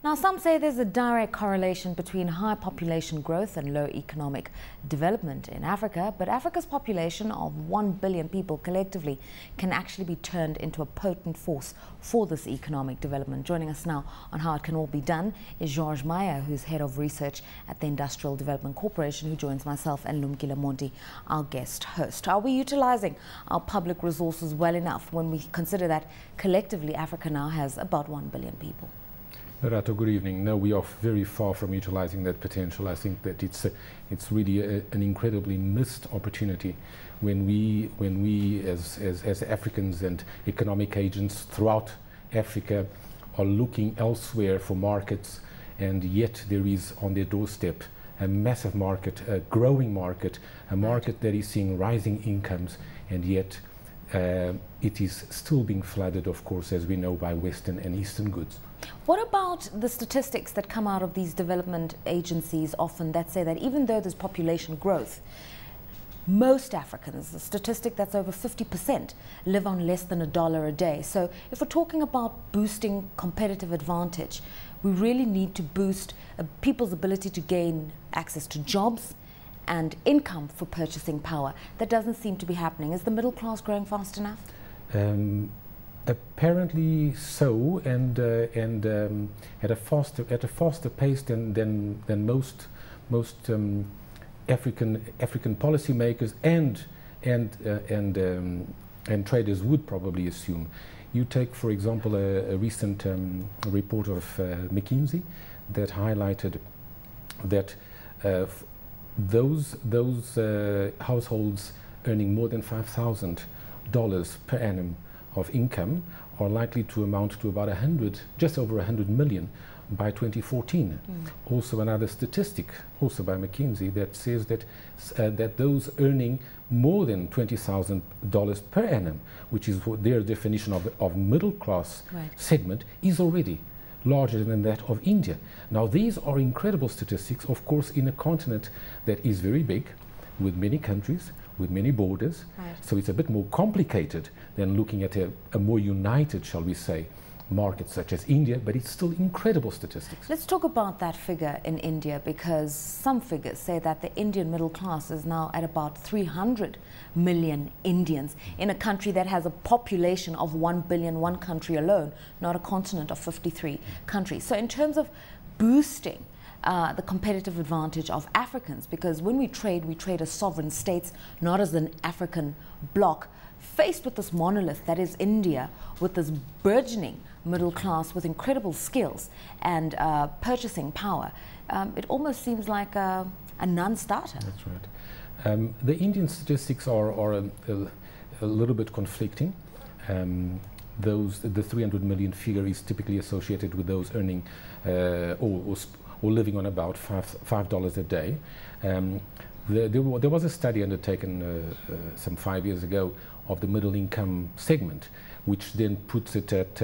Now, some say there's a direct correlation between high population growth and low economic development in Africa, but Africa's population of 1 billion people collectively can actually be turned into a potent force for this economic development. Joining us now on how it can all be done is Jorge Maia, who's head of research at the Industrial Development Corporation, who joins myself and Lumkile Monti, our guest host. Are we utilizing our public resources well enough when we consider that collectively Africa now has about 1 billion people? Rato, good evening. No, we are very far from utilizing that potential. I think that it's really an incredibly missed opportunity when we as Africans and economic agents throughout Africa are looking elsewhere for markets, and yet there is on their doorstep a massive market, a growing market, a market that is seeing rising incomes, and yet it is still being flooded, of course, as we know, by Western and Eastern goods. What about the statistics that come out of these development agencies often that say that even though there's population growth, most Africans, a statistic that's over 50%, live on less than $1 a day. So if we're talking about boosting competitive advantage, we really need to boost people's ability to gain access to jobs and income for purchasing power. That doesn't seem to be happening. Is the middle class growing fast enough? Apparently so, and at a faster pace than most African policymakers and traders would probably assume. You take, for example, a recent report of McKinsey that highlighted that those households earning more than $5,000 per annum of income are likely to amount to about just over 100 million by 2014. Also another statistic, also by McKinsey, that says that that those earning more than $20,000 per annum, which is what their definition of middle class segment, is already larger than that of India. Now these are incredible statistics, of course, in a continent that is very big, with many countries, with many borders. So it's a bit more complicated than looking at a more united, shall we say, market such as India, but it's still incredible statistics. Let's talk about that figure in India, because some figures say that the Indian middle class is now at about 300 million Indians in a country that has a population of 1 billion, one country alone, not a continent of 53 countries. So in terms of boosting the competitive advantage of Africans, because when we trade as sovereign states, not as an African bloc, faced with this monolith that is India, with this burgeoning middle class with incredible skills and purchasing power, it almost seems like a non-starter. That's right. The Indian statistics are a little bit conflicting. The 300 million figure is typically associated with those earning or living on about $5 a day. There was a study undertaken some 5 years ago of the middle income segment, which then puts it at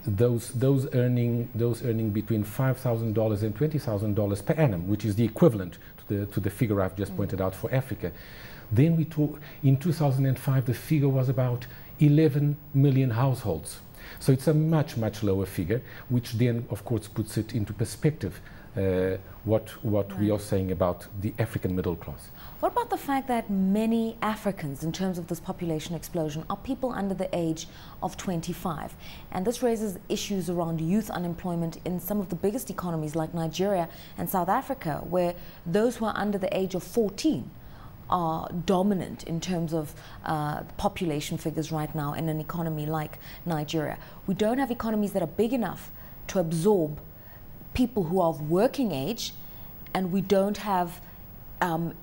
those earning between $5,000 and $20,000 per annum, which is the equivalent to the figure I've just pointed out for Africa. Then we talk, in 2005 the figure was about 11 million households. So it's a much lower figure, which then of course puts it into perspective what we are saying about the African middle class. What about the fact that many Africans, in terms of this population explosion, are people under the age of 25? And this raises issues around youth unemployment in some of the biggest economies like Nigeria and South Africa, where those who are under the age of 14 are dominant in terms of population figures right now in an economy like Nigeria. We don't have economies that are big enough to absorb people who are of working age, and we don't have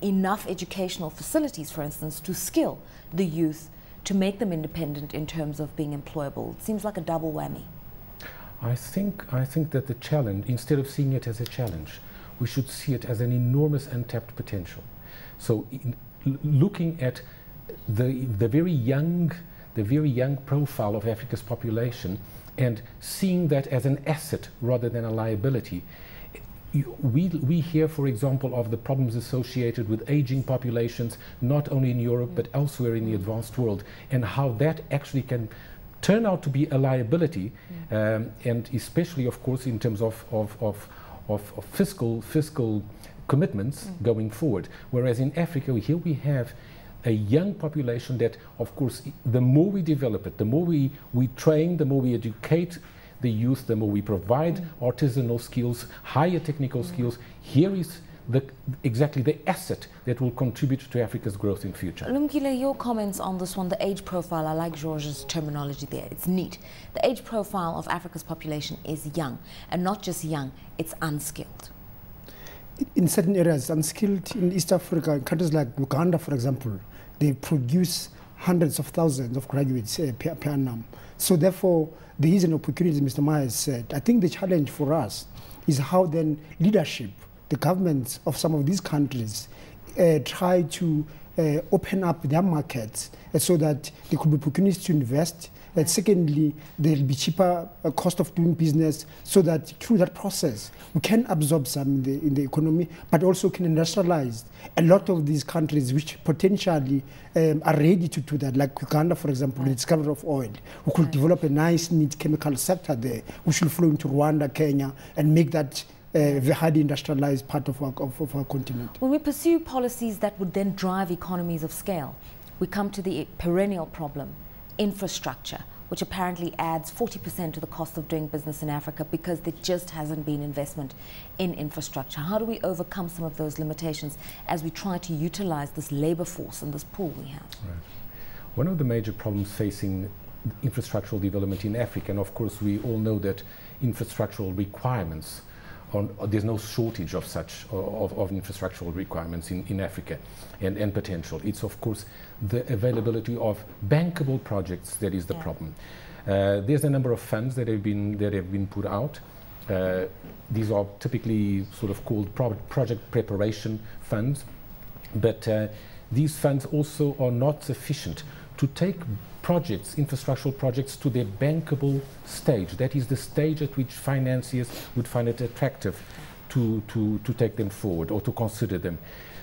enough educational facilities, for instance, to skill the youth to make them independent in terms of being employable. It seems like a double whammy. I think that the challenge, instead of seeing it as a challenge, we should see it as an enormous untapped potential. So looking at the very young profile of Africa's population and seeing that as an asset rather than a liability. We hear, for example, of the problems associated with aging populations, not only in Europe but elsewhere in the advanced world, and how that actually can turn out to be a liability, and especially, of course, in terms of fiscal commitments going forward. Whereas in Africa, here we have a young population that, of course, the more we develop it, the more we train, the more we educate the youth, the more we provide artisanal skills, higher technical skills. Here is exactly the asset that will contribute to Africa's growth in future. Lumkile, your comments on this one, the age profile, I like Jorge's terminology there, it's neat. The age profile of Africa's population is young, and not just young, it's unskilled. In certain areas, unskilled. In East Africa, countries like Uganda, for example, they produce hundreds of thousands of graduates per annum. So therefore, there is an opportunity, Mr. Maia said. I think the challenge for us is how then leadership, the governments of some of these countries, try to open up their markets so that there could be opportunities to invest. And secondly, there will be cheaper cost of doing business, so that through that process, we can absorb some in the economy, but also can industrialize a lot of these countries which potentially are ready to do that, like Uganda, for example, the discovery of oil. We could develop a nice, neat chemical sector there, which will flow into Rwanda, Kenya, and make that the highly industrialized part of our continent. When we pursue policies that would then drive economies of scale, we come to the perennial problem, infrastructure, which apparently adds 40% to the cost of doing business in Africa because there just hasn't been investment in infrastructure. How do we overcome some of those limitations as we try to utilize this labor force and this pool we have? Right. One of the major problems facing infrastructural development in Africa, and of course we all know that infrastructural requirements, there's no shortage of such of infrastructural requirements in Africa and potential. It's of course the availability of bankable projects that is the problem. There's a number of funds that have been put out. These are typically sort of called project preparation funds, but these funds also are not sufficient to take projects, infrastructural projects, to their bankable stage. That is the stage at which financiers would find it attractive to take them forward or to consider them.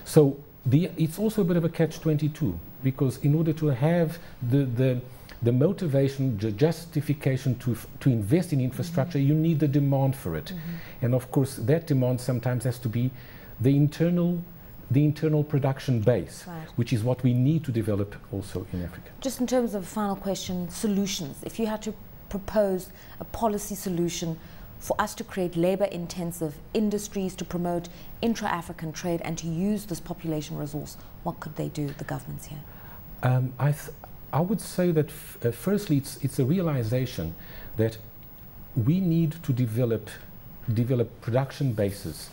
So it's also a bit of a catch-22, because in order to have the motivation, the justification to invest in infrastructure, you need the demand for it. And of course that demand sometimes has to be the internal production base, which is what we need to develop also in Africa. Just in terms of final question, solutions. If you had to propose a policy solution for us to create labor-intensive industries to promote intra-African trade and to use this population resource, what could they do, the governments here? I would say that firstly, it's a realization that we need to develop production bases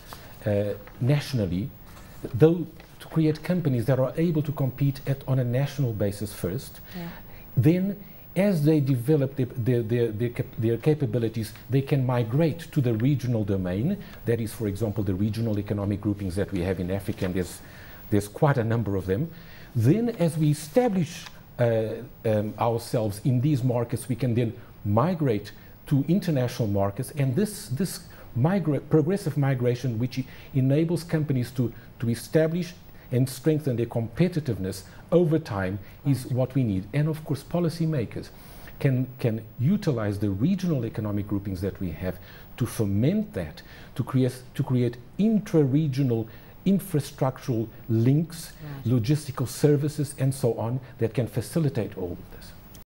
nationally, though to create companies that are able to compete on a national basis first. Then as they develop their capabilities, they can migrate to the regional domain. That is, for example, the regional economic groupings that we have in Africa, and there's quite a number of them. Then as we establish ourselves in these markets, we can then migrate to international markets, and this progressive migration, which enables companies to establish and strengthen their competitiveness over time, is what we need. And of course, policymakers can utilize the regional economic groupings that we have to foment that, to create intra-regional infrastructural links, logistical services, and so on, that can facilitate all of that.